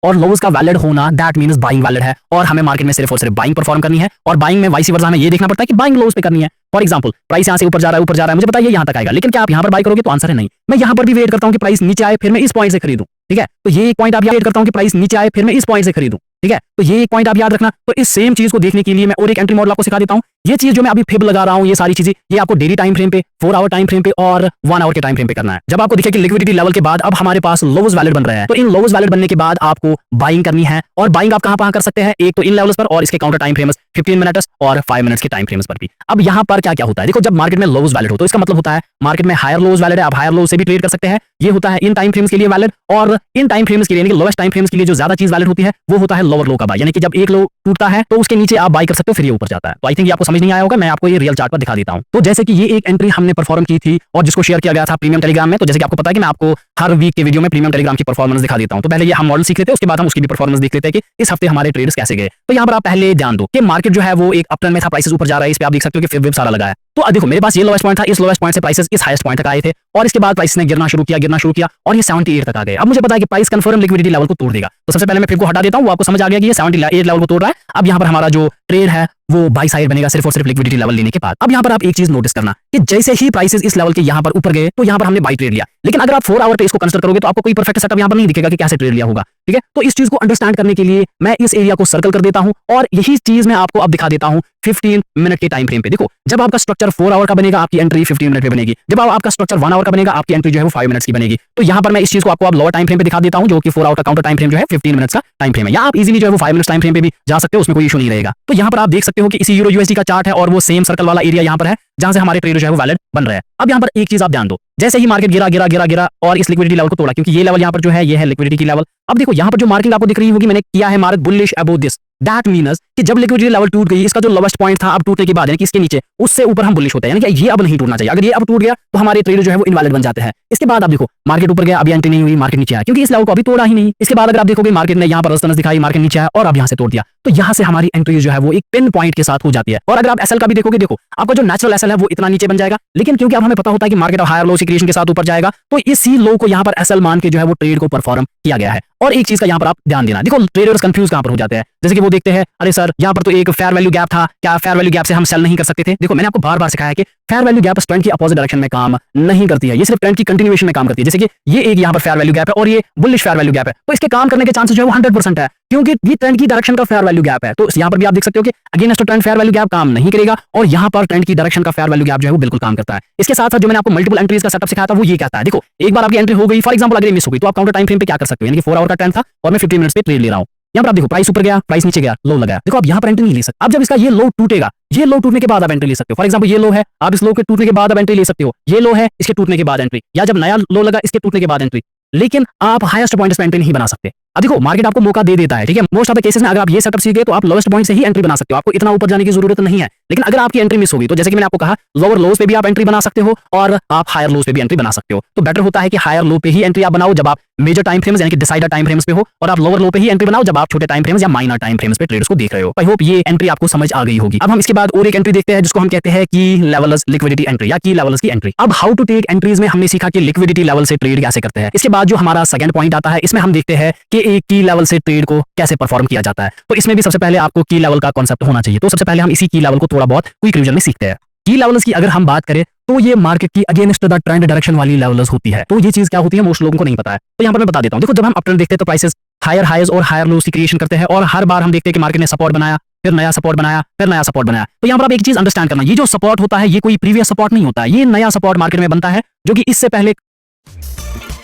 और लोज का वैलिड होना दैट मींस बाइंग वैलिड है और हमें मार्केट में सिर्फ और सिर्फ बाइंग परफॉर्म करनी है और बाइंग में वाइस वर्सा हमें ये देखना पड़ता है कि बाइंग लोज पे करनी है। फॉर एग्जांपल प्राइस यहाँ से ऊपर जा रहा है मुझे पता है ये यहाँ तक आएगा, लेकिन क्या आप यहाँ पर बाय करोगे? तो आंसर है नहीं। मैं यहाँ पर भी वेट करता हूँ कि प्राइस नीचे आए फिर मैं इस पॉइंट से खरीदूं, ठीक है। तो ये एक पॉइंट आप वेट करता हूँ कि प्राइस नीचे आए फिर मैं इस पॉइंट से खरीदूं, ठीक है। तो ये एक पॉइंट आप याद रखना। तो इस सेम चीज को देखने के लिए मैं और एक एंट्री मॉडल आपको सिखा देता हूँ। ये चीज जो मैं अभी फिब लगा रहा हूँ, ये सारी चीजें ये आपको डेली टाइम फ्रेम पे, 4 आवर टाइम फ्रेम पे और 1 आवर के टाइम फ्रेम पे करना है। जब आपको दिखे कि लिक्विडिटी लेवल के बाद अब हमारे पास लोज वैलिड बन रहे हैं, तो इन लोज वैलिड बनने के बाद आपको बाइंग करनी है। और बाइंग आप कहां कर सकते हैं? एक तो इन लेवल्स पर और इसके काउंटर टाइम फ्रेम्स 15 मिनट्स और 5 मिनट्स के टाइम फ्रेम्स पर भी। अब यहां पर क्या क्या होता है, देखो जब मार्केट में लोज वैलिड हो तो इसका मतलब होता है मार्केट में हायर लोज वैलिड है, आप हायर लोज से भी ट्रेड कर सकते हैं। ये होता है इन टाइम फ्रेम्स के लिए वैलिड, और इन टाइम फ्रेम्स के लिए यानी कि लोएस्ट टाइम फ्रेम्स के लिए जो ज्यादा चीज वैलिड होती है वो होता है लोअर लो का बाय, यानी कि जब एक लो टूटता है तो उसके नीचे आप बाय कर सकते हो फिर ये ऊपर जाता है। तो आई थिंक ये आपको समझ नहीं आया होगा, मैं आपको ये रियल चार्ट पर दिखा देता हूं। तो जैसे कि ये एक एंट्री हमने परफॉर्म की थी और जिसको शेयर किया गया था प्रीमियम टेलीग्राम में। तो जैसे कि आपको पता है कि मैं आपको हर वीक के वीडियो में प्रीमियम टेलीग्राम की परफॉर्मेंस दिखा देता हूं। तो पहले ये हम मॉडल सीख लेते हैं, उसके बाद हम उसकी भी परफॉर्मेंस देख लेते हैं कि इस हफ्ते हमारे ट्रेड्स कैसे गए। तो यहाँ पर आप पहले ध्यान दो कि मार्केट जो है वो एक अपट्रेंड में था, प्राइसेस ऊपर जा रहा है। इस पे आप देख सकते हो कि फिब सारा लगा है। तो देखो मेरे पास ये लोएस्ट पॉइंट था, इस लोएस्ट पॉइंट से प्राइसेस इस हाईएस्ट पॉइंट तक आए थे और इसके बाद प्राइस ने गिरना शुरू किया और ये 78 तक आ गए। अब मुझे पता है कि प्राइस कंफर्म लिक्विडिटी लेवल को तोड़ देगा। तो सबसे पहले मैं फिब को हटा देता हूं, वो आपको समझ आ गया कि ये 78 लेवल को तोड़ रहा है। अब यहाँ पर हमारा जो ट्रेड है वो बाई साइड बनेगा सिर्फ और सिर्फ लिक्विडिटी लेवल लेने के बाद। अब यहाँ पर आप एक चीज नोटिस करना कि जैसे ही प्राइसेस इस लेवल के यहाँ पर ऊपर गए तो यहाँ पर हमने बाई ट्रेड लिया, लेकिन अगर आप 4 आवर पे इसको कंसीडर करोगे तो आपको कोई परफेक्ट सेटअप यहाँ पर नहीं दिखेगा कि कैसे ट्रेड लिया होगा, ठीक है। तो इस चीज को अंडरस्टैंड करने के लिए मैं इस एरिया को सर्कल कर देता हूं और यही चीज मैं आपको अब दिखा देता हूं 15 मिनट के टाइम फ्रेम पे। देखो जब आपका स्ट्रक्चर 4 आवर का बनेगा आपकी एंट्री 15 मिनट पे बनेगी, जब आपका स्ट्रक्चर 1 आवर का बनेगा आपकी एंट्री जो है वो 5 मिनट्स की बनेगी। तो यहाँ पर मैं इस चीज को आपको अब लोअर टाइम फ्रेम पे दिखा देता हूं जो कि 4 आवर का काउंटर टाइम फ्रेम जो है 15 मिनट्स का टाइम फ्रेम है, या आप इजीली जो है वो 5 मिनट्स टाइम फ्रेम पे भी जा सकते हो, उसमें कोई इशू नहीं रहेगा। तो यहाँ पर आप देख सकते हो कि इसी यूरो यूएसडी का चार्ट है और वो सेम सर्कल वाला एरिया यहाँ पर है जहां से हमारे ट्रेड जो है वो वैलिड बन रहा है। अब यहाँ पर एक चीज आप ध्यान दो, जैसे ही मार्केट गिरा और इस लिक्विडिटी लेवल को तोड़ा, क्योंकि ये लेवल यहाँ पर जो है ये है लिक्विडिटी की लेवल। अब देखो यहाँ पर जो मार्किंग आपको दिख रही होगी मैंने किया है mark bullish above this, that means कि जब लिक्विडिटी लेवल टूट गई, इसका जो लोवेस्ट पॉइंट था अब टूटने के बाद यानी कि इसके नीचे उससे ऊपर हम बुलिश होते हैं, यानी कि ये अब नहीं टूटना चाहिए। अगर ये अब टूट गया तो हमारे ट्रेड जो है वो इनवैलिड बन जाते हैं। इसके बाद आप देखो मार्केट ऊपर गया, अभी एंट्री नहीं हुई, मार्केट नीचे आया क्योंकि इस लेवल को अभी तोड़ा ही नहीं। इसके बाद अगर आप देखोगे मार्केट ने यहाँ पर रेजिस्टेंस दिखाई, मार्केट नीचे आया और अब यहाँ से तोड़ दिया, तो यहाँ से हमारी एंट्री जो है वो एक पिन पॉइंट के साथ हो जाती है। और अगर आप एसएल का भी देखोगे, देखो आपका जो नेचुरल एसएल है वो इतना नीचे बन जाएगा, लेकिन क्योंकि अब हमें पता होता है कि मार्केट हायर लो क्रिएशन के साथ ऊपर जाएगा तो इसी लो को यहाँ पर एसएल मान के जो है वो ट्रेड को परफॉर्म किया गया है। और एक चीज का यहाँ पर आप ध्यान देना, देखो ट्रेडर्स कंफ्यूज कहां पर हो जाते हैं, जैसे कि वो देखते हैं अरे सर यहाँ पर तो एक फेयर वैल्यू गैप था, क्या फेयर वैल्यू गैप से हम सेल नहीं कर सकते थे? देखो मैंने आपको बार बार सिखाया कि फेयर वैल्यू गैप ट्रेंड की अपोजिट डायरेक्शन में काम नहीं करती है, ये सिर्फ ट्रेंड की कंटिन्यूएशन में काम करती है। जैसे कि ये एक यहाँ पर फेयर वैल्यू गैप है और ये बुलिश फेयर वैल्यू गैप है, तो इसके काम करने के चांसेस जो है वो 100% है क्योंकि ये ट्रेंड की डायरेक्शन का फेयर वैल्यू गैप है। तो यहाँ पर भी आप देख सकते हो कि against trend fair value gap काम नहीं करेगा और यहाँ पर ट्रेंड की डायरेक्शन का फेयर वैल्यू गैप जो है वो बिल्कुल काम करता है। इसके साथ साथ जो मैंने आपको मल्टीपल एंट्रीज का सेटअप सिखाया था वो ये कहता है, देखो एक बार आपकी एंट्री हो गई, फॉर एग्जांपल अगर मिस हो गई तो आप काउंटर टाइम फ्रेम पे क्या कर सकते हो, यानी कि 4 आवर का ट्रेंड था और मैं 15 मिनट्स पे ट्रेड ले रहा हूं। यहाँ पर आप देखो प्राइस ऊपर गया, प्राइस नीचे गया, लो लगाया, देखो आप यहाँ पर एंट्री नहीं ले सकते। अब जब इसका ये लो टूटेगा, ये लो टूटने के बाद आप एंट्री ले सकते हो। फॉर एग्जांपल ये लो है, आप इस लो के टूटने के बाद आप एंट्री ले सकते हो, ये लो है इसके टूटने के बाद एंट्री, या जब नया लो लगा इसके टूटने के बाद एंट्री, लेकिन आप हाईएस्ट पॉइंट पे एंट्री नहीं बना सकते। अब देखो मार्केट आपको मौका दे देता है, ठीक है, मोस्ट ऑफ द केसेस में अगर आप ये सेटअप सीख गए तो आप लोएस्ट पॉइंट से ही एंट्री बना सकते हो, आपको इतना ऊपर जाने की जरूरत नहीं है। लेकिन अगर आपकी एंट्री मिस होगी तो जैसे कि मैंने आपको कहा लोअर लोज पे भी आप एंट्री बना सकते हो और आप हायर लोज पे भी एंट्री बना सकते हो। तो बेटर होता है कि हायर लो पे ही एंट्री आप बनाओ जब आप मेजर टाइम फ्रेम्स यानी कि डिसाइडर टाइम फ्रेम्स पे हो, और आप लोअर लो पे ही एंट्री बनाओ जब आप छोटे टाइम फ्रेम्स या माइनर टाइम फ्रेम्स पे ट्रेड्स को देख रहे हो। आई होप ये एंट्री आपको समझ आ गई होगी। अब हम इसके बाद और एक एंट्री देखते हैं जिसको हम कहते हैं की लेवल्स लिक्विडिटी एंट्री या की लेवल्स की एंट्री। अब हाउ टू टेक एंट्रीज में हमने सीखा कि लिक्विडिटी लेवल से ट्रेड कैसे करते हैं। इसके बाद जो हमारा सेकंड पॉइंट आता है इसमें हम देखते हैं कि एक की लेवल से ट्रेड को कैसे परफॉर्म किया जाता है। तो इसमें भी सबसे पहले आपको की लेवल का कॉन्सेप्ट होना चाहिए। तो सबसे पहले हम इसी की लेवल को थोड़ा बहुत क्विक रिवीजन में सीखते हैं। की लेवल्स की अगर हम बात करें तो ये मार्केट की अगेंस्ट द ट्रेंड डायरेक्शन वाली लेवल्स होती है। तो ये चीज क्या होती है मोस्ट लोगों को नहीं पता है, तो यहाँ पर मैं बता देता हूँ। देखो जब हम अपट्रेंड देखते हैं तो प्राइसेस हायर हाईज और हायर लोज की क्रिएशन करते हैं और हर बार हम देखते हैं कि मार्केट ने सपोर्ट बनाया, फिर नया सपोर्ट बनाया, फिर नया सपोर्ट बनाया। तो यहाँ पर आप एक चीज अंडरस्टैंड करना, ये जो सपोर्ट होता है ये कोई प्रीवियस सपोर्ट नहीं होता है, ये नया सपोर्ट मार्केट में बनता है जो कि इससे पहले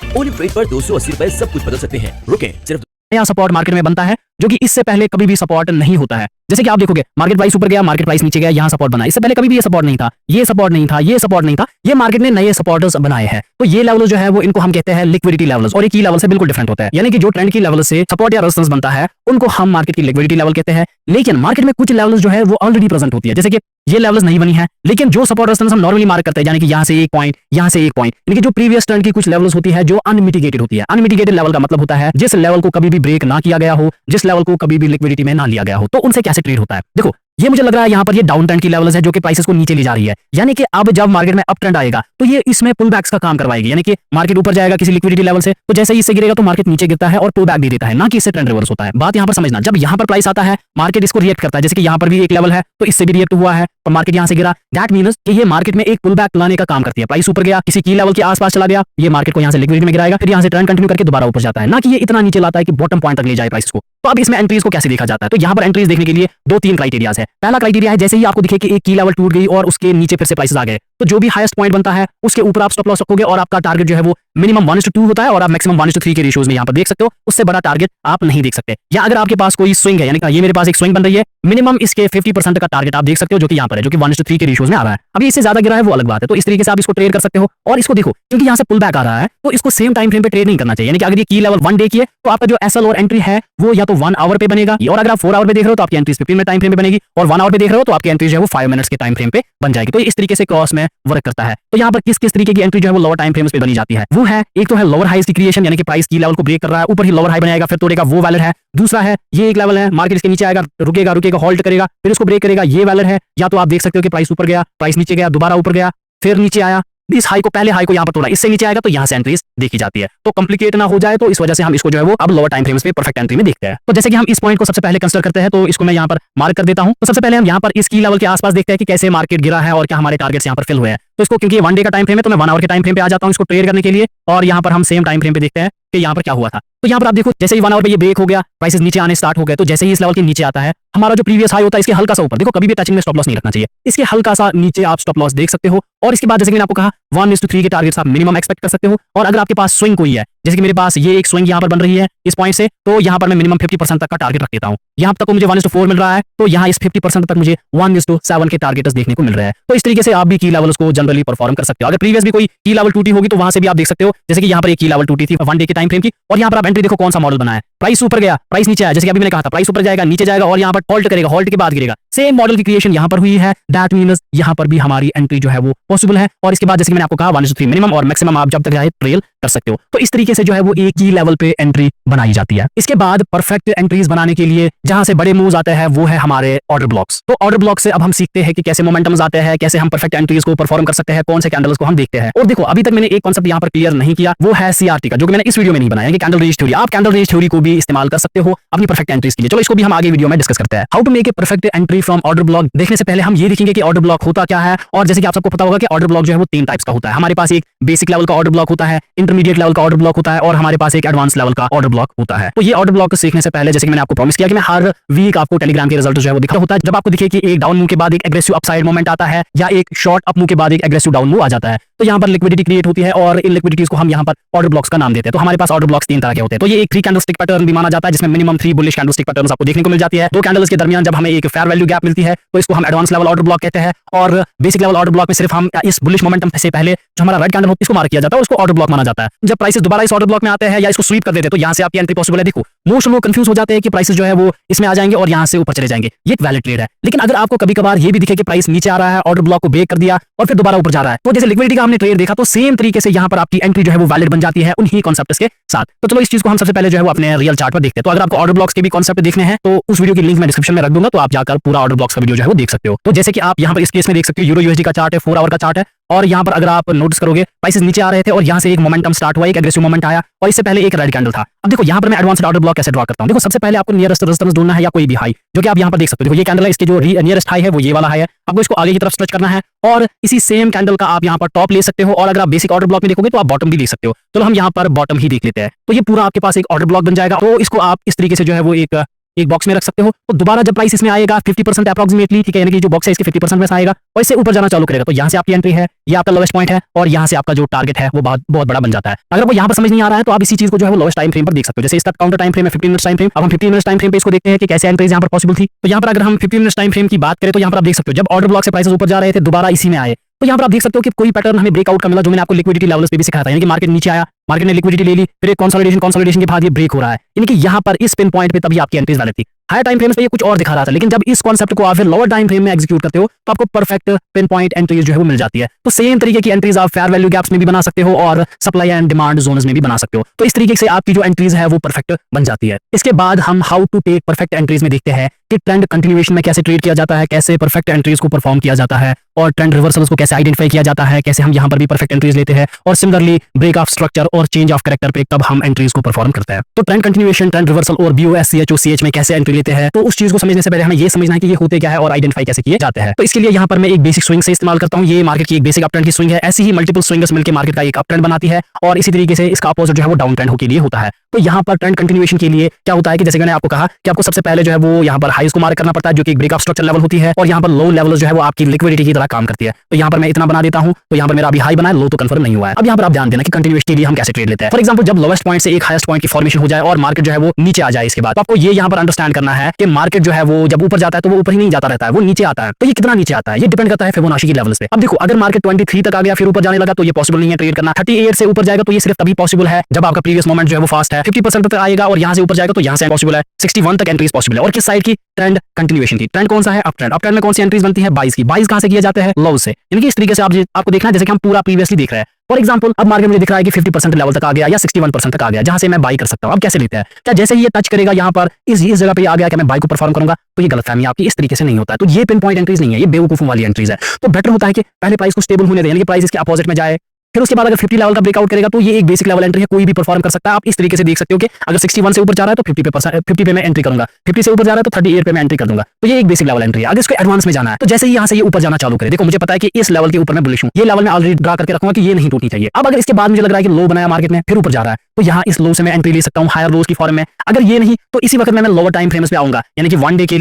ओनली ट्रेड पर 280 रुपए सब कुछ बदल सकते हैं। रुकें, सिर्फ नया सपोर्ट मार्केट में बनता है जो कि इससे पहले कभी भी सपोर्ट नहीं होता है। जैसे कि आप देखोगे मार्केट प्राइस ऊपर गया, मार्केट प्राइस नीचे गया, यहाँ सपोर्ट बना, इससे पहले कभी भी ये सपोर्ट नहीं था, ये सपोर्ट नहीं था, ये सपोर्ट नहीं था, ये मार्केट ने नए सपोर्टर्स बनाए हैं। तो ये लेवल जो है वो इनको हम कहते हैं लिक्विडिटी लेवल्स और ये की लेवल से बिल्कुल डिफरेंट होता है, यानी कि जो ट्रेंड की लेवल से सपोर्ट या रेजिस्टेंस बनता है उनको हम मार्केट की लिक्विडिटी लेवल कहते हैं। लेकिन मार्केट में कुछ लेवल्स जो है वो ऑलरेडी प्रेजेंट होती है, जैसे कि ये लेवल्स नहीं बनी है, लेकिन जो सपोर्ट रेजिस्टेंस हम नॉर्मली मार्क करते हैं यानी कि यहाँ से एक पॉइंट, यहाँ से एक पॉइंट, यानी कि जो प्रीवियस ट्रेंड की कुछ लेवल्स होती है जो अनमिटिगेटेड होती है। अनमिटिगेटेड लेवल का मतलब होता है जिस लेवल को कभी भी ब्रेक ना किया गया हो, जिस लेवल को कभी भी लिक्विडिटी में ना लिया गया हो। तो उनसे कैसे ट्रेड होता है, देखो ये मुझे लग रहा है यहाँ पर ये डाउन ट्रेंड की लेवल्स है जो कि प्राइसेस को नीचे ले जा रही है, यानी कि अब जब मार्केट में अप ट्रेंड आएगा तो ये इसमें पुल बैक्स का काम करवाएगी, यानी कि मार्केट ऊपर जाएगा किसी लिक्विडिटी लेवल से, तो जैसे ही इससे गिरेगा तो मार्केट नीचे गिरता है और पुल बैक दे देता है, ना कि इससे ट्रेंड रिवर्स होता है। बात यहाँ पर समझना, जब यहाँ पर प्राइस आता है मार्केट इसको रिएक्ट करता है, जैसे कि यहाँ पर भी एक लेवल है तो इससे भी रिएक्ट हुआ है और मार्केट यहाँ से गिरा, दैट मींस कि ये मार्केट में एक पुल बैक लाने का काम करती है। प्राइस ऊपर गया किसी की लेवल के आसपास चला गया, ये मार्केट को यहाँ से लिक्विडिटी में गिराएगा, फिर यहाँ से ट्रेंड कंटिन्यू करके दोबारा ऊपर जाता है, ना कि ये इतना नीचे लाता है कि बॉटम पॉइंट तक ले जाए प्राइस को। तो अब इसमें एंट्रीज को कैसे देखा जाता है, तो यहाँ पर एंट्रीज देखने के लिए 2-3 क्राइटेरियाज है। पहला क्राइटेरिया है जैसे ही आपको दिखे कि एक की लेवल टूट गई और उसके नीचे फिर से प्राइसेस आ गए, तो जो भी हाईएस्ट पॉइंट बनता है उसके ऊपर आप स्टॉप लॉस रखोगे और आपका टारगेट जो है वो मिनिमम 1:2 होता है और आप मैक्सिमम 1:3 के रेशियोज में यहाँ पर देख सकते हो, उससे बड़ा टारगेट आप नहीं देख सकते। या अगर आपके पास कोई स्विंग है, यानी कि ये मेरे पास एक स्विंग बन रही है, मिनिमम इसके 50% का टारगेट आप देख सकते हो जो कि यहाँ पर है, जो कि 1:3 के रेशियोज में आ रहा है। अभी इससे ज्यादा गिरा है वो अलग बात है, तो इस तरीके से आप इसको ट्रेड कर सकते हो। और इसको देखो क्योंकि यहाँ से पुल बैक आ रहा है तो इसको सेम टाइम फ्रेम पे ट्रेड नहीं करना चाहिए, यानी कि अगर ये की लेवल 1 डे की है तो आपका जो एसएल और एंट्री है वो या तो 1 आवर पे बनेगा, और अगर आप 4 आवर पे देख रहे हो तो आपकी एंट्रीज 15 मिनट टाइम फ्रेम पे बनेगी, और 1 आवर पे देख रहे हो तो आपकी एंट्रीज जो है वो 5 मिनट्स के टाइम फ्रेम पे बन जाएगी। तो इस तरीके से क्रॉस में वर्क करता है। तो यहाँ पर किस किस तरीके की एंट्री जो है वो लोअर टाइम फ्रेम्स पे बनी जाती है, वो है एक तो है लोअर हाईज की क्रिएशन, यानी कि प्राइस की लेवल को ब्रेक कर रहा है, ऊपर ही लोअर हाई बनाएगा फिर तोड़ेगा, वो वैलिड है। दूसरा है ये एक लेवल है, मार्केट इसके नीचे आएगा, रुकेगा होल्ड करेगा, फिर उसको ब्रेक करेगा, ये वैलिड है। या तो आप देख सकते हो कि प्राइस ऊपर गया, प्राइस नीचे गया, दोबारा ऊपर गया, फिर नीचे आया, इस हाई को पहले हाई को यहाँ पर तोड़ा, इससे नीचे आएगा तो यहाँ से एंट्रीज देखी जाती है। तो कॉम्प्लिकेट ना हो जाए तो इस वजह से हम इसको जो है वो अब लोअर टाइम फ्रेम्स पे परफेक्ट एंट्री में देखते हैं। तो जैसे कि हम इस पॉइंट को सबसे पहले कंसीडर करते हैं, तो इसको मैं यहाँ पर मार्क कर देता हूँ। तो सबसे पहले हम यहाँ पर इस की लेवल के आसपास देखते हैं कि कैसे मार्केट गिरा है और क्या हमारे टारगेट्स यहाँ पर फिल हुए हैं। तो इसको क्योंकि 1 डे का टाइम फ्रेम है तो मैं 1 आवर के टाइम फ्रेम पे आ जाता हूँ इसको ट्रेड करने के लिए, और यहाँ पर हम सेम टाइम फ्रेम पे देखते हैं कि यहाँ पर क्या हुआ था। तो यहाँ पर आप देखो जैसे ही 1 आवर पे ये ब्रेक हो गया, प्राइसेस नीचे आने स्टार्ट हो गए, तो जैसे ही इस लेवल के नीचे आता है हमारा जो प्रीवियस हाई होता है इसके हल्का सा ऊपर, देखो कभी भी टचिंग में स्टॉप लॉस नहीं रखना चाहिए, इसके हल्का सा नीचे आप स्टॉप लॉस देख सकते हो। और इसके बाद जैसे कि मैंने आपको कहा 1:3 के टारगेट्स आप मिनिमम एक्सपेक्ट कर सकते हो। और अगर आपके पास स्विंग कोई है, जैसे कि मेरे पास ये एक स्विंग यहाँ पर बन रही है इस पॉइंट से, तो यहाँ पर मैं मिनिमम 50% तक का टारगेट रख देता हूँ। यहाँ तक मुझे 1:4 मिल रहा है, तो यहाँ इस 50% तक मुझे 1:7 के टारगेट्स देखने को मिल रहे हैं। तो इस तरीके से आप भी की लेवल्स को जनरली परफॉर्म कर सकते हो। अगर प्रीवियस भी कोई की लेवल टूटी होगी तो वहां से भी आप देख सकते हो, जैसे कि यहाँ पर एक की लेवल टूटी थी 1 डे के टाइम फ्रेम की, और यहाँ पर आप एंट्री देखो कौन सा मॉडल बना है, प्राइस ऊपर गया, प्राइस नीचे आया, जैसे कि अभी मैंने कहा था प्राइस ऊपर जाएगा नीचे जाएगा और यहाँ पर होल्ड करेगा, होल्ड के बाद गिरेगा। सेम मॉडल की क्रिएशन यहाँ पर हुई है, दैट मींस यहाँ पर भी हमारी एंट्री जो है वो पॉसिबल है। और इसके बाद जैसे कि मैंने आपको कहा 1:3 मिनिमम और मैक्सिमम आप जब तक चाहे ट्रेल कर सकते हो। तो इस तरीके से जो है वो एक ही लेवल पे एंट्री बनाई जाती है। इसके बाद परफेक्ट एंट्रीज बनाने के लिए जहां से बड़े मूव्स आते हैं वो है हमारे ऑर्डर ब्लॉक्स। तो ऑर्डर ब्लॉक से अब हम सीखते हैं कि कैसे मोमेंटम्स आते हैं, कैसे हम परफेक्ट एंट्रीज को परफॉर्म कर सकते हैं, कौन से कैंडल्स को हम देखते हैं। और देखो अभी तक मैंने एक कॉन्सेप्ट यहाँ पर क्लियर नहीं किया, वो है सीआरटी का, जो कि मैंने इस वीडियो में नहीं बनाया, कि कैंडल रेंज थ्योरी। आप कैंडल रेंज थ्योरी को भी इस्तेमाल कर सकते हो अपनी परफेक्ट एंट्रीज के लिए। चलो इसको भी हम आगे वीडियो में डिस्कस करते हैं। How to make a perfect entry from order block. देखने से पहले हम ये देखेंगे कि ऑर्डर ब्लॉक होता क्या है। और जैसे कि आप सबको पता होगा कि ऑर्डर ब्लॉक जो है वो 3 टाइप्स का होता है। हमारे पास एक बेसिक लेवल का ऑर्डर ब्लॉक होता है, इंटरमीडिएट लेवल का ऑर्डर ब्लॉक होता है, और हमारे पास एक एडवांस लेवल का ऑर्डर ब्लॉक होता है। तो ये ऑर्डर ब्लॉक सीखने से पहले जैसे कि मैंने आपको प्रॉमिस किया कि मैं हर वीक आपको टेलीग्राम के रिजल्ट जो है वो दिखा होता है। जब आपको दिखे कि एक डाउन मूव के बाद एक एग्रेसिव अपसाइड मोमेंट आता है या एक शॉर्ट अप मूव के बाद एक एग्रेसिव डाउन मूव आ जाता है, तो यहाँ पर लिक्विडिटी क्रिएट होती है और इन लिक्विडिटीज को हम यहाँ पर ऑर्डर ब्लॉक्स का नाम देते हैं। तो हमारे पास ऑर्डर ब्लॉक्स 3 तरह के होते हैं। तो ये एक 3 कैंडलस्टिक पैटर्न भी माना जाता है, जिसमें मिनिमम 3 बुलिश कैंडलस्टिक पैटर्न्स आपको देखने को मिल जाती है। 2 कैंडल्स के दरमियान जब हमें एक फेयर वैल्यू गैप मिलती है तो इसको हम एडवांस लेवल ऑर्डर ब्लॉक कहते हैं। और बेसिक लेवल ऑर्डर ब्लॉक में सिर्फ हम इस बुलिश मोमेंटम से पहले जो हमारा रेड कैंडल होती है इसको मार्क किया जाता है, उसको ऑर्डर ब्लॉक माना जाता है। जब प्राइसेस दोबारा इस ऑर्डर ब्लॉक में आते हैं या इसको स्वीप कर देते हैं तो यहाँ से आपकी एंट्री पॉसिबल है। देखो मोस्ट लोग कंफ्यूज हो जाते हैं कि प्राइसेस जो है वो इसमें आ जाएंगे और यहाँ से ऊपर चले जाएंगे, ये एक वैलिड ट्रेड है। लेकिन अगर आपको कभी कभार ये भी दिखे कि प्राइस नीचे आ रहा है, ऑर्डर ब्लॉक को ब्रेक कर दिया और फिर दोबारा ऊपर जा रहा है, तो जैसे लिक्विडिटी का हमने ट्रेड देखा, तो सेम तरीके से यहाँ पर आपकी एंट्री जो है वो वैलिड बन जाती है उन्हीं कॉन्सेप्ट्स के साथ। तो चलो इस चीज को हम सबसे पहले जो है वो अपने रियल चार्ट पर देखते हैं। तो अगर आपको ऑर्डर ब्लॉक्स के भी कॉन्सेप्ट देखने हैं तो उस वीडियो की लिंक मैं डिस्क्रिप्शन में रख दूंगा, तो आप जाकर पूरा ऑर्डर ब्लॉक्स का वीडियो जो है वो देख सकते हो। तो जैसे कि आप यहाँ पर इस केस में देख सकते हो यूरो यूएसडी का चार्ट है, 4 आवर का चार्ट है, और यहाँ पर अगर आप नोटिस करोगे प्राइसेस नीचे आ रहे थे और यहाँ से एक मोमेंटम स्टार्ट हुआ, एक एग्रेसिव मोमेंट आया और इससे पहले एक रेड कैंडल था। अब देखो यहाँ पर मैं एडवांस्ड ऑर्डर ब्लॉक कैसे ड्रॉ करता हूँ। देखो सबसे पहले आपको नियरेस्ट रेजिस्टेंस ढूंढना है या कोई भी हाई, जो कि आप यहाँ पर देख सकते हो। देखो ये कैंडल है, इसके जो नियरेस्ट हाई है वो ये वाला हाई है, आपको इसको आगे की तरफ स्ट्रेच करना है और इसी सेम कैंडल का आप यहाँ पर टॉप ले सकते हो। और अगर आप बेसिक ऑर्डर ब्लॉक में देखोगे तो आप बॉटम भी ले सकते हो। चलो हम यहाँ पर बॉटम ही देख लेते हैं। तो ये पूरा आपके पास एक ऑर्डर ब्लॉक बन जाएगा, तो इसको आप इस तरीके से जो है वो एक बॉक्स में रख सकते हो। तो दोबारा जब प्राइस इसमें आएगा 50% अप्रॉक्सिमेटली, ठीक है, यानी कि जो बॉक्स है इसके 50% में से आएगा और इससे ऊपर जाना चालू करेगा, तो यहाँ से आपकी एंट्री है, ये आपका लोएस्ट पॉइंट है और यहाँ से आपका जो टारगेट है वो बहुत बड़ा बन जाता है। अगर वो यहाँ पर समझ नहीं आ रहा है तो आप इसी चीज को जो है वो लोएस्ट टाइम फ्रेम पर देख सकते हो। जैसे इसका काउंटर टाइम फ्रेम है 15 मिनट टाइम फ्रेम। अब हम 15 मिनट टाइम फ्रेम पे इसको देखते हैं कि कैसे एंट्रीज यहाँ पर पॉसिबल थी। तो यहाँ पर अगर हम 15 मिनट टाइम फ्रेम की बात करें तो यहाँ पर आप देख सकते हो जब ऑर्डर ब्लॉक से प्राइसेस ऊपर जा रहे थे दोबारा इसी में आए, तो यहाँ पर आप देख सकते हो कि कोई पैटर्न हमें ब्रेकआउट का मिला, जो मैंने आपको लिक्विडिटी लेवल्स पे भी सिखाया था। यानी कि मार्केट नीचे आया, मार्केट ने लिक्विडिटी ले ली, फिर एक कंसोलिडेशन के बाद ये ब्रेक हो रहा है, यानी कि यहाँ पर इस पिन पॉइंट पे तभी आपकी एंट्रीज वैलिड थी। हायर टाइम फ्रेम्स पे ये कुछ और दिखा रहा था, लेकिन जब इस कॉन्सेप्ट को आप फिर लोअर टाइम फ्रेम में एग्जीक्यूट करते हो तो आपको परफेक्ट पिन पॉइंट एंट्रीज जो है वो मिल जाती है। तो सेम तरीके की एंट्रीज आप फेयर वैल्यू गैप्स में भी बना सकते हो और सप्लाई एंड डिमांड जोन्स में भी बना सकते हो। तो इस तरीके से आपकी जो एंट्रीज है वो परफेक्ट बन जाती है। इसके बाद हम how to take perfect entries में देखते हैं कि ट्रेंड कंटिन्यूएशन में कैसे ट्रेड किया जाता है, कैसे परफेक्ट एंट्रीज को परफॉर्म किया जाता है और ट्रेंड रिवर्सल्स को कैसे आइडेंटिफाई किया जाता है, कैसे हम यहाँ पर भी परफेक्ट एंट्रीज लेते हैं और सिमिलरली ब्रेक ऑफ स्ट्रक्चर और चेंज ऑफ कैरेक्टर पे कब हम एंट्रीज को परफॉर्म करते हैं। तो ट्रेंड कंटिन्यूएशन, ट्रेंड रिवर्सल और BOSCHOCH में कैसे एंट्री लेते हैं, तो उस चीज को समझने से पहले हमें ये समझना है कि ये होते क्या है और आइडेंटिफाई कैसे किए जाते हैं। तो इसके लिए यहाँ पर मैं एक बेसिक स्विंग से इस्तेमाल करता हूँ। ये मार्केट की एक बेसिक अप ट्रेंड की स्विंग है। ऐसी ही मल्टीपल स्विंगर्स मिलकर मार्केट का एक अप ट्रेंड बनाती है और इसी तरीके से इसका अपोजिट जो है वो डाउन ट्रेंड के लिए होता है। तो यहाँ पर ट्रेंड कंटिन्यूएशन के लिए क्या होता है कि जैसे मैंने आपको कहा कि आपको सबसे पहले जो है वो यहाँ पर हाईज को मार्क करना पड़ता है, जो कि एक ब्रेक ऑफ स्ट्रक्चर लेवल होती है, और यहाँ पर लो लेवल जो है वो आपकी लिक्विडिटी की तरह काम करती है। तो यहाँ पर मैं इतना बना देता हूँ, तो यहाँ पर मेरा अभी हाई बना है, लो तो कंफर्म नहीं हुआ है। अब यहाँ पर आप ध्यान देना कि कंटिन्यूएशन के लिए हम कैसे ट्रेड लेते हैं। फॉर एग्जांपल जब लोवेस्ट पॉइंट से एक हाईएस्ट पॉइंट की फॉर्मेशन हो जाए और मार्केट जो है वो नीचे आ जाए, इसके बाद तो आपको ये यहाँ पर अंडरस्टैंड करना है कि मार्केट जो है वो जब ऊपर जाता है तो वो ऊपर ही नहीं जाता रहता है, वो नीचे आता है। तो ये कितना नीचे आता है ये डिपेंड करता है फिबोनाची की लेवल्स पे। अब देखो अगर मार्केट 23 तक आ गया फिर ऊपर जाने लगा तो ये पॉसिबल नहीं है ट्रेड करना। 38 से ऊपर जाएगा तो ये सिर्फ तभी पॉसिबल है जब आपका प्रीवियस मोमेंट जो है वो फास्ट है। 50% तक आएगा और यहाँ से ऊपर जाएगा तो यहाँ से पॉसिबल है। 61 तक एंट्रीज पॉसिबल है। और किस साइड की? ट्रेंड कंटिन्यूएशन की। ट्रेंड कौन सा है? Up trend. अप ट्रेंड में कौन सी एंट्रीज बनती है? बाइज की। बाइज कहां से किया जाता है? लो से। यानी कि इस तरीके से आपको देखना है जैसे कि हम पूरा प्रीवियसली देख रहे हैं। फॉर एग्जांपल अब मार्केट मुझे दिख रहा है कि 50% लेवल तक आ गया या 61% तक आ गया, जहां से मैं बाई कर सकता हूं। अब कैसे लेते हैं? क्या जैसे ही ये टच करेगा यहाँ पर इस जगह पे आ गया कि मैं बाई को परफॉर्म करूंगा? तो ये गलतफहमी आपकी इस तरीके से नहीं होता है। तो ये पिन पॉइंट एंट्रीज नहीं है, ये बेवकूफों वाली एंट्रीज है। तो बेटर होता है कि पहले प्राइस को स्टेबल होने दें, यानी कि प्राइस इसके अपोजिट में जाए, फिर उसके बाद अगर 50 लेवल का ब्रेकआउट करेगा तो ये एक बेसिक लेवल एंट्री है, कोई भी परफॉर्म कर सकता है। आप इस तरीके से देख सकते हो कि अगर 61 से ऊपर जा रहा है तो 50 पे मैं एंट्री करूंगा, 50 से ऊपर जा रहा है तो 38 पे मैं एंट्री कर दूंगा। तो ये एक बेसिक लेवल एंट्री है। अगर इसको एडवांस में जाना है तो जैसे ही यहाँ से ये ऊपर जाना चालू करे, देखो मुझे पता है कि इस लेवल के ऊपर मैं बुलिश हूं, ये लेवल मैं ऑलरेडी ड्रा करके रखूंगा कि ये नहीं टूटनी चाहिए। अब अगर इसके बाद मुझे लग रहा है कि लो बनाया मार्केट ने फिर ऊपर जा रहा है तो यहाँ इस लो से मैं एंट्री ले सकता हूँ हायर लोज की फॉर्म में। अगर ये नहीं तो इसी वक्त मैं लोअर टाइम फ्रेम्स पे आऊंगा, यानी कि 1 डे के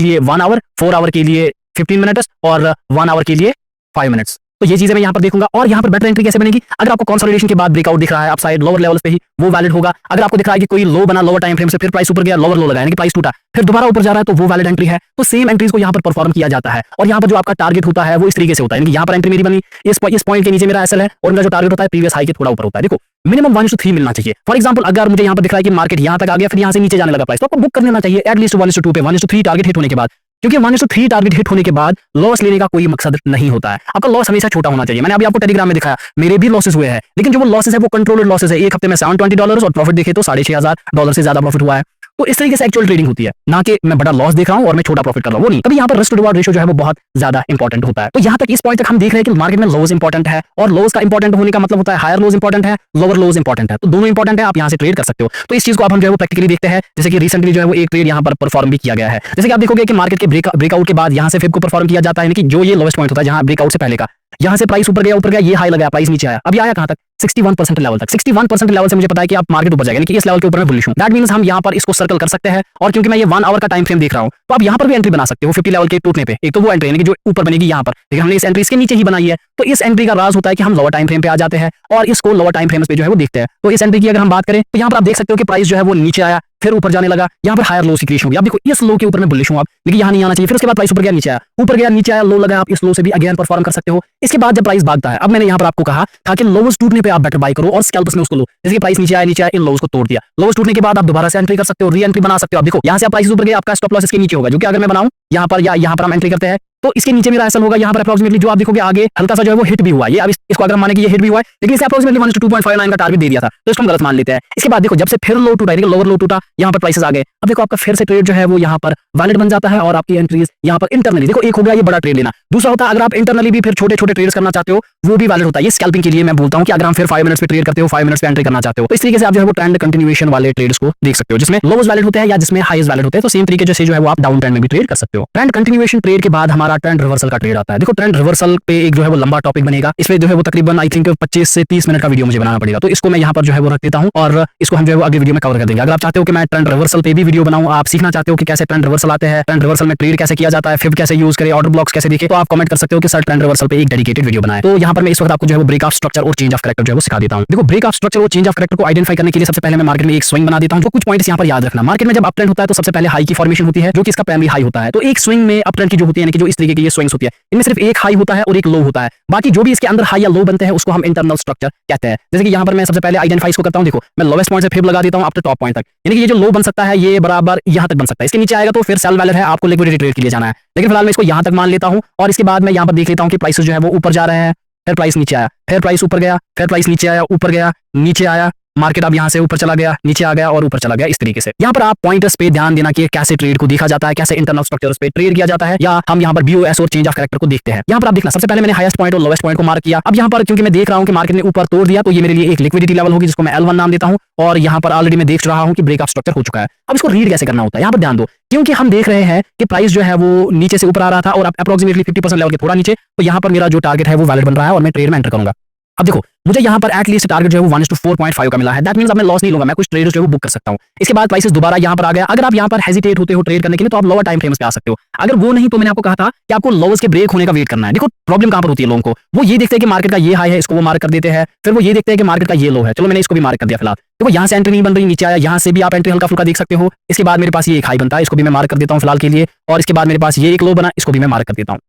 लिए 1 आवर, 4 आवर के लिए 15 मिनट्स और 1 आवर के लिए 5 मिनट्स। तो ये चीजें मैं यहाँ पर देखूंगा। और यहाँ पर बेटर एंट्री कैसे बनेगी? अगर आपको कंसोलिडेशन के बाद ब्रेकआउट दिख रहा है अपसाइड लोअर लेवल्स पे ही, वो वैलिड होगा। अगर आपको दिख रहा है कि कोई लो बना लोअर टाइम फ्रेम से, फिर प्राइस ऊपर गया, लोअर लो लगा, यानी कि प्राइस टूटा, फिर दोबारा ऊपर जा रहा है तो वो वैलिड एंट्री है। तो सेम एंट्रीज को यहाँ पर परफॉर्म किया जाता है। और यहाँ पर जो आपका टारगेट होता है वो इस तरीके से होता है, यानी कि यहाँ पर एंट्री मेरी बनी, इस पॉइंट के नीचे मेरा एसएल है और मेरा जो टारगेट होता है प्रीवियस हाई के थोड़ा ऊपर होता है। देखो मिनिमम 1:3 मिलना चाहिए। फॉर एग्जांपल अगर मुझे यहाँ पर दिख रहा है कि मार्केट यहाँ तक आ गया फिर यहाँ से नीचे जाने लगा प्राइस, तो आपको बुक कर लेना चाहिए एटलीस्ट 1:2 पे, 1:3 टारगेट हिट होने के बाद। क्योंकि 1:3 टारगेट हिट होने के बाद लॉस लेने का कोई मकसद नहीं होता है। आपका लॉस हमेशा छोटा होना चाहिए। मैंने अभी आपको टेलीग्राम में दिखाया, मेरे भी लॉसेस हुए हैं, लेकिन जो वो लॉसेस है वो कंट्रोल्ड लॉसेस है। एक हफ्ते में $720 और प्रॉफिट देखे तो $6,500 से ज्यादा प्रॉफिट हुआ है। तो इस तरीके से एक्चुअल ट्रेडिंग होती है, ना कि मैं बड़ा लॉस देख रहा हूं और मैं छोटा प्रॉफिट कर रहा हूं, वो नहीं। तभी यहाँ पर रिस्क टू रिवॉर्ड रेशियो जो है वो बहुत ज्यादा इंपॉर्टेंट होता है। तो यहाँ तक इस पॉइंट तक हम देख रहे हैं कि मार्केट में लोज इंपॉर्टेंट है और लोज का इंपॉर्टेंट होने का मतलब होता है हायर लोज इंपॉर्टेंट है, लोअर लोज इंपॉर्टेंट है। तो दोनों इंपॉर्टेंट है, आप यहाँ से ट्रेड कर सकते हो। तो इस चीज को आप हम जो है वो प्रैक्टिकली देखते हैं। जैसे कि रिसेंटली जो है वो एक ट्रेड यहाँ पर परफॉर्म भी किया गया है। जैसे कि आप देखोगे कि मार्केट के ब्रेकआउट के बाद यहाँ से फिब को परफॉर्म किया जाता है, कि जो ये लोवेस्ट पॉइंट होता है जहाँ ब्रेकआउट से पहले का, यहाँ से प्राइस ऊपर गया, ये हाई लगाया, प्राइस नीचे आया, अब आया कहां तक? 61% लेवल तक। 61% लेवल से मुझे पता है कि आप मार्केट ऊपर जाएगा, यानी कि इस लेवल के ऊपर मैं बुलिश हूं। दैट मींस हम यहाँ पर इसको सर्कल कर सकते हैं। और क्योंकि मैं ये 1 आवर का टाइम फ्रेम देख रहा हूं तो आप यहाँ पर भी एंट्री बना सकते हो 50 लेवल के टूटने पे। एक तो वो एंट्री यानी कि जो ऊपर बनेगी यहाँ पर, लेकिन हमने इस एंट्री इसके नीचे ही बनाई है। तो इस एंट्री का राज होता है कि हम लोअर टाइम फ्रेम पे आ जाते हैं और इसको लोअर टाइम फ्रेम्स पे जो है वो देखते हैं। तो इस एंट्री की अगर हम बात करें तो यहाँ पर आप देख सकते हो कि प्राइस जो है वो नीचे आया फिर ऊपर जाने लगा, यहाँ पर हायर लो की क्रिएशन हुई। आप देखो इस लो के ऊपर मैं बुलिश हूं, आप लेकिन यहाँ नहीं आना चाहिए। फिर उसके बाद प्राइस ऊपर गया नीचे आया, ऊपर गया नीचे आया, लो लगा, आप इस लो से भी अगेन परफॉर्म कर सकते हो। इसके बाद जब प्राइस भागता है, अब मैंने यहाँ पर आपको कहा था कि लोस टूटने पे आप बेटर बाय करो और स्कैल्प्स में उसको लो। जैसे कि प्राइस नीचे आया, इन लोस को तोड़ दिया, लोस टूटने के बाद आप दोबारा से एंट्री कर सकते हो, री एंट्री बना सकते हो। आप देखो यहाँ से प्राइस ऊपर गया, आपका स्टॉप लॉस इसके नीचे होगा, जो कि अगर मैं बनाऊं यहाँ पर या यहाँ पर हम एंट्री करते हैं तो इसके नीचे मेरा एसएल होगा यहाँ पर अप्रोक्सीमेटली, जो आप देखोगे आगे हल्का सा जो है वो हिट भी हुआ है। ये अब इसको अगर हम माने कि ये हिट भी हुआ है, लेकिन इसे अप्रोक्सीमेटली 1:2.59 का टारगेट दे दिया था, तो इसको हम गलत मान लेते हैं। इसके बाद देखो जब से फिर लो टूटा, लोअर लो टूटा, यहाँ पर प्राइसेस आ गए। अब देखो आपका फिर से ट्रेड जो है वो यहाँ पर वैलिड बन जाता है और आपकी एंट्रीज यहाँ पर इंटरनली, देखो एक हो गया ये बड़ा ट्रेड लेना, दूसरा होता है अगर आप इंटरनली भी फिर छोटे छोटे ट्रेड्स करना चाहते हो वो भी वैलिड होता है। ये स्कैल्पिंग के लिए मैं बोलता हूँ कि अगर हम फिर 5 मिनट्स पे ट्रेड करते हो, 5 मिनट्स पे एंट्री करना चाहते हो, तो इस तरीके से आप जो है वो ट्रेंड कंटिन्यूएशन वाले ट्रेड्स को देख सकते हो, जिसमें लोज वैलिड होते हैं या जिसमें हाईएस्ट वैलिड होते हैं। तो सेम तरीके से जो है वो आप डाउन ट्रेंड में भी ट्रेड कर सकते हो। ट्रेंड कंटिन्यूएशन ट्रेड के बाद हमारा ट्रेंड रिवर्सल का ट्रेड आता है। देखो ट्रेंड रिवर्सल पे एक जो है वो लंबा टॉपिक बनेगा, इसमें जो है वो तकरीबन आई थिंक 25 से 30 मिनट का वीडियो मुझे बनाना पड़ेगा, तो इसको मैं यहाँ पर जो है वो रख देता हूँ और इसको हम जो है वो अगले वीडियो में कवर कर देंगे। अगर आप चाहते हो कि मैं ट्रेंड रिवर्सल पे भी वीडियो बनाऊं, आप सीखना चाहते हो कि कैसे ट्रेंड रिवर्सल आते हैं, ट्रेंड रिवर्सल में ट्रेड कैसे किया जाता है, फिर कैसे यूज करें, ऑर्डर ब्लॉक्स कैसे देखें, तो आप कमेंट कर सकते हो कि सर ट्रेंड रिवर्सल पे एक डेडिकेटेड वीडियो बनाएं। तो यहाँ पर मैं इस वक्त आपको जो है वो ब्रेक ऑफ स्ट्रक्चर और चेंज ऑफ कैरेक्टर जो है वो सिखा देता हूँ। देखो ब्रेक ऑफ स्ट्रक्चर और चेंज ऑफ कैरेक्टर को आइडेंटिफाई करने के लिए सबसे पहले मैं मार्केट में एक स्विंग बना देता हूँ। तो कुछ पॉइंट्स यहाँ पर याद रखना, मार्केट में जब अप ट्रेंड होता है तो सबसे पहले हाई की फॉर्मेशन होती है, जो कि इसका प्राइमरी हाई होता है। तो एक स्विंग में अप ट्रेंड की जो होती है, यानी कि जो इस तरीके की ये स्विंग्स होती है, इनमें सिर्फ एक हाई होता है और एक लो होता है। बाकी जो भी इसके अंदर हाई या लो बनते हैं उसको हम इंटरनल स्ट्रक्चर कहते हैं। जैसे कि यहाँ पर मैं सबसे पहले आइडेंटिफाई इसको करता हूँ। देखो मैं लोवेस्ट पॉइंट से फिर लगा देता हूँ अप टू टॉप पॉइंट तक, यानी कि ये जो लो बन सकता है ये बराबर यहाँ तक बन सकता है। इसके नीचे आएगा तो फिर सेल वैलिड है, आपको लिक्विडिटी ट्रेड के लिए जाना है। लेकिन फिलहाल मैं इसको यहाँ तक मान लेता हूँ और इसके बाद मैं यहाँ पर देख लेता हूँ कि प्राइसेस जो है वो ऊपर जा रहे हैं, फिर प्राइस नीचे आया, फिर प्राइस ऊपर गया, फिर प्राइस नीचे आया, ऊपर गया, नीचे आया, मार्केट अब यहाँ से ऊपर चला गया, नीचे आ गया और ऊपर चला गया। इस तरीके से यहाँ पर आप पॉइंटर्स पे ध्यान देना कि कैसे ट्रेड को देखा जाता है, कैसे इंटरनल स्ट्रक्चर्स पे ट्रेड किया जाता है, या हम यहाँ पर बीओएस और चेंज ऑफ कैरेक्टर को देखते हैं। यहाँ पर आप देखना, सबसे पहले मैंने हाईएस्ट पॉइंट और लोवेस्ट पॉइंट को मार्क किया। अब यहाँ पर क्योंकि मैं देख रहा हूँ कि मार्केट ने ऊपर तोड़ दिया तो ये मेरे लिए एक लिक्विडिटी लेवल होगी जिसको मैं L1 नाम देता हूँ, और यहाँ पर ऑलरेडी मैं देख रहा हूँ कि ब्रेक ऑफ स्ट्रक्चर हो चुका है। अब इसको रीड कैसे करना होता है यहाँ पर ध्यान दो, क्योंकि हम देख रहे हैं कि प्राइस जो है वो नीचे से ऊपर आ रहा था और अब अप्रोक्सीमेटली 50% लेवल के थोड़ा नीचे, तो यहाँ पर मेरा जो टारगेट है वो वैलिड बन रहा है और मैं ट्रेड में एंटर करूंगा। अब देखो मुझे यहाँ पर एटलीस्ट टारगेट जो है वो 1:4.5 का मिला है। दैट मींस अब मैं लॉस नहीं लूंगा, मैं कुछ ट्रेड जो है वो बुक कर सकता हूँ। इसके बाद प्राइसेस दोबारा यहाँ पर आ गया। अगर आप यहाँ पर हेजिटेट होते हो ट्रेड करने के लिए तो आप लोअर टाइम फ्रेम्स पे आ सकते हो। अगर वो नहीं तो मैंने आपको कहा था कि आपको लोअर्स के ब्रेक होने का वेट करना है। देखो प्रॉब्लम कहाँ पर होती है लोगों को, वो ये देखते हैं कि मार्केट का ये हाई है, इसको वो मार्क कर देते हैं, फिर वो ये देखते हैं कि मार्केट का ये लो है, चलो मैंने इसको भी मार्क कर दिया। फिलहाल देखो यहाँ से एंट्री नहीं बन रही, नीचे आया, यहाँ से भी आप एंट्री हल्का फुल्का देख सकते हो। इसके बाद मेरे पास ये एक हाई बनता है, इसको भी मैं मार्क कर देता हूँ फिलहाल के लिए, और इसके बाद मेरे पास ये एक लो बना, इसको भी मैं मार्क कर देता हूँ।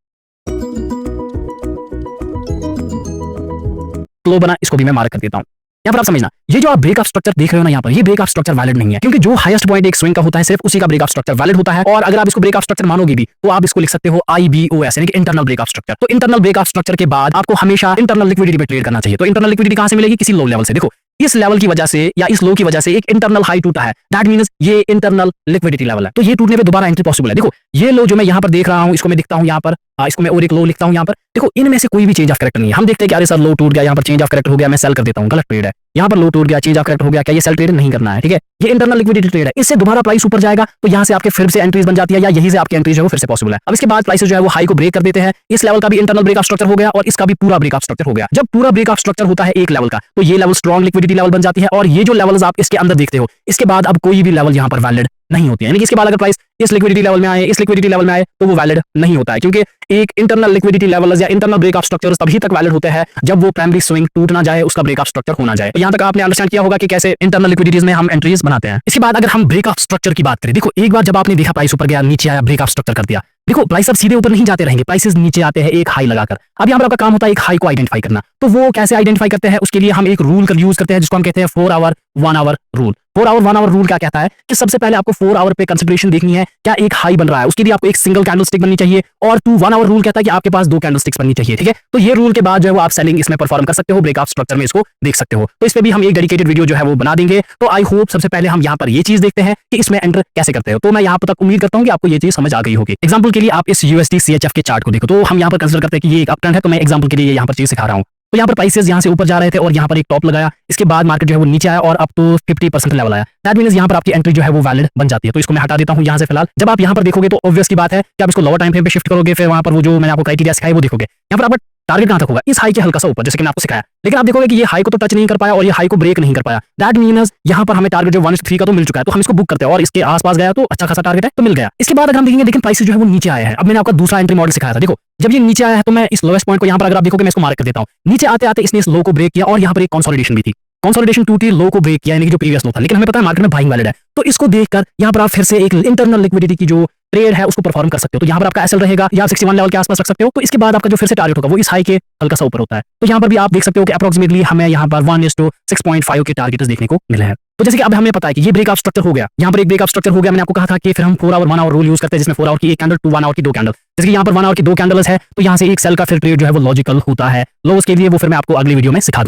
लो बना, इसको भी मैं मार्क कर देता हूँ। यहाँ पर आप समझना, ये जो आप ब्रेक ऑफ स्ट्रक्चर देख रहे हो ना, यहाँ पर ये ब्रेक ऑफ स्ट्रक्चर वैलिड नहीं है, क्योंकि जो हाईएस्ट पॉइंट एक स्विंग का होता है सिर्फ उसी का ब्रेक ऑफ स्ट्रक्चर वैलिड होता है। और अगर आप इसको ब्रेक ऑफ स्ट्रक्चर मानोगे भी तो आप इसको लिख सकते हो IBOS, यानी कि इंटरनल ब्रेक ऑफ स्ट्रक्चर। तो इंटरनल ब्रेक ऑफ स्ट्रक्चर के बाद आपको हमेशा इंटरनल लिक्विडिटी पे ट्रेड करना चाहिए। तो इंटरनल लिक्विडिटी कहां से मिलेगी, किसी लो लेवल से। देखो इस लेवल की वजह से या इस लो की वजह से एक इंटरनल हाई टूटा है, दैट मींस ये इंटरनल लिक्विडिटी लेवल है, तो ये टूटने पे दोबारा एंट्री पॉसिबल है। देखो ये लो जो मैं यहाँ पर देख रहा हूँ, इसको मैं दिखता हूँ यहाँ पर, इसको मैं और एक लो लिखता हूँ यहाँ पर। देखो इनमें से कोई भी चेंज ऑफ कैरेक्टर नहीं है। हम देखते हैं कि अरे सर लो टूट गया, यहाँ पर चेंज ऑफ कैरेक्टर हो गया, मैं सेल कर देता हूँ, गलत ट्रेड है। यहाँ पर लो टूट गया, चेंज ऑफ कैरेक्टर हो गया, क्या ये सेल ट्रेड नहीं करना है, ठीक है। ये इंटरनल लिक्विडिटी ट्रेड है, इससे दोबारा प्राइस ऊपर जाएगा तो यहाँ से आपके फिर से एंट्रीज बन जाती है, या यहीं से आपकी एंट्रीज जो है वो फिर से पॉसिबल है। अब इसके बाद प्राइस जो है वो हाई को ब्रेक कर देते हैं, इस लेवल का भी इंटरनल ब्रेक ऑफ स्ट्रक्चर हो गया और इसका भी पूरा ब्रेक ऑफ स्ट्रक्चर हो गया। जब पूरा ब्रेक ऑफ स्ट्रक्चर होता है एक लेवल का तो ये लेवल स्ट्रॉन्ग लिक्विडिटी लेवल बन जाती है, और ये जो लेवल्स आप इसके अंदर देखते हो इसके बाद अब कोई भी लेवल यहाँ पर वैलिड नहीं होती है। यानी कि इसके बाद अगर प्राइस इस लिक्विडिटी लेवल में आए, इस लिक्विडिटी लेवल में आए तो वो वैलिड नहीं होता है, क्योंकि एक इंटरनल लिक्विडिटी लेवल्स या इंटरनल ब्रेक ऑफ स्ट्रक्चर्स तभी तक वैलिड होते हैं जब वो प्राइमरी स्विंग टूट ना जाए, उसका ब्रेक ऑफ स्ट्रक्चर होना जाए। तो यहाँ तक आपने अंडरस्टैंड किया होगा कि कैसे इंटरनल लिक्विडिटीज में हम एंट्रीज बनाते हैं। इसके बाद अगर हम ब्रेक ऑफ स्ट्रक्चर की बात करें, देखो एक बार जब आपने देखा प्राइस ऊपर गया, नीचे आया, ब्रेक ऑफ स्ट्रक्चर कर दिया, देखो प्राइस अब सीधे ऊपर नहीं जाते रहेंगे, प्राइसेस नीचे आते हैं एक हाई लगाकर। अब यहाँ पर आपका काम होता है एक हाई को आइडेंटिफाई करना। तो वो कैसे आइडेंटिफाई करते हैं, उसके लिए हम एक रूल का यूज करते हैं जिसको हम कहते हैं 4 hour 1 hour rule. 4 hour 1 hour rule क्या कहता है कि सबसे पहले आपको 4 आवर पे कंसिडरेशन देखनी है, क्या एक हाई बन रहा है, उसके लिए आपको एक सिंगल कैंडलस्टिक बननी चाहिए, और 1 आवर रूल कहता है कि आपके पास 2 कैंडलस्टिक्स बननी चाहिए, ठीक है। तो ये रूल के बाद जो है वो आप सेलिंग इसमें परफॉर्म कर सकते हो, ब्रेक ऑफ स्ट्रक्चर में इसको देख सकते हो। तो इस पे भी हम एक डेडिकेटेड वीडियो जो है वो बना देंगे। तो आई होप सबसे पहले हम यहाँ पर ये चीज देखते हैं कि इसमें एंटर कैसे करते हो। तो मैं यहाँ पर तक उम्मीद करता हूँ कि आपको ये चीज समझ आ गई होगी। एग्जाम्पल के लिए आप इस USD CHF के चार्ट को देखो, तो हम यहाँ पर कंसिडर करते हैं कि ये एक अपट्रेंड है, तो मैं एग्जाम्पल के लिए यहाँ पर चीज सिखा रहा हूँ। तो यहाँ पर प्राइसेस यहाँ से ऊपर जा रहे थे और यहाँ पर एक टॉप लगाया, इसके बाद मार्केट जो है वो नीचे आया और अब तो 50% लेवल आया। दैट मींस यहाँ पर आपकी एंट्री जो है वो वैलिड बन जाती है। तो इसको मैं हटा देता हूँ यहाँ से फिलहाल। जब आप यहाँ पर देखोगे तो ऑब्वियस की बात है कि आप इसको लोअर टाइम फ्रेम पे शिफ्ट करोगे, फिर वहाँ पर वो जो मैंने आपको क्राइटेरिया सिखाया वो देखोगे। यहाँ पर आपका टारगेट कहाँ तक होगा, इस हाई के हल्का सा ऊपर, जैसे कि मैंने आपको सिखाया। लेकिन आप देखोगे कि ये हाई को तो टच नहीं कर पाया और ये हाई को ब्रेक नहीं कर पाया। दैट मींस यहाँ पर हमें टारगेट जो 1:3 का तो मिल चुका है, तो हम इसको बुक करते हैं और इसके आसपास गया तो अच्छा खासा टारगेट है तो मिल गया। इसके बाद अगर हम देखेंगे, लेकिन प्राइस जो है वो नीचे आया है। अब मैंने आपका दूसरा एंट्री मॉडल सिखाया था, देखो जब ये नीचे आया है तो मैं इस लोएस्ट पॉइंट को यहाँ पर अगर आप देखोगे मैं इसको मार्क कर देता हूँ। नीचे आते आते इसने इस लो को ब्रेक किया और यहाँ पर एक कंसोलिडेशन भी थी, कंसोलिडेशन टूटी, लो को ब्रेक किया, यानी कि जो प्रीवियस लो था। लेकिन हमें पता है मार्केट में बाइंग वैलिड है, तो इसको देखकर यहाँ पर आप फिर से एक इंटरनल लिक्विडिटी की जो ट्रेड है उसको परफॉर्म कर सकते हो। तो यहाँ पर आपका एसएल रहेगा या 61 लेवल के आसपास रख सकते हो। तो इसके बाद आपका जो फिर से टारगेट होगा वो इस हाई के हल्का सा ऊपर होता है। तो यहाँ पर भी आप देख सकते हो कि अप्रोक्सीमेटली हमें यहाँ पर 1:6.5 के टारगेट्स देखने को मिले हैं। तो जैसे कि अब हमें पता है कि ये ब्रेक ऑफ स्ट्रक्चर हो गया, यहाँ पर एक ब्रेक ऑफ स्ट्रक्चर हो गया। मैंने आपको कहा था कि फिर हम 4 आवर 1 आवर रूल यूज करते हैं, जिसमें 4 आवर की एक कैंडल, 1 आवर की 2 कैंडल। जैसे कि यहाँ पर 1 आवर की 2 कैंडल्स है तो यहाँ से एक सेल का फिर ट्रेड जो है वो लॉजिकल होता है। लो उसके लिए वो फिर मैं आपको अगली वीडियो में सिखा दूँ।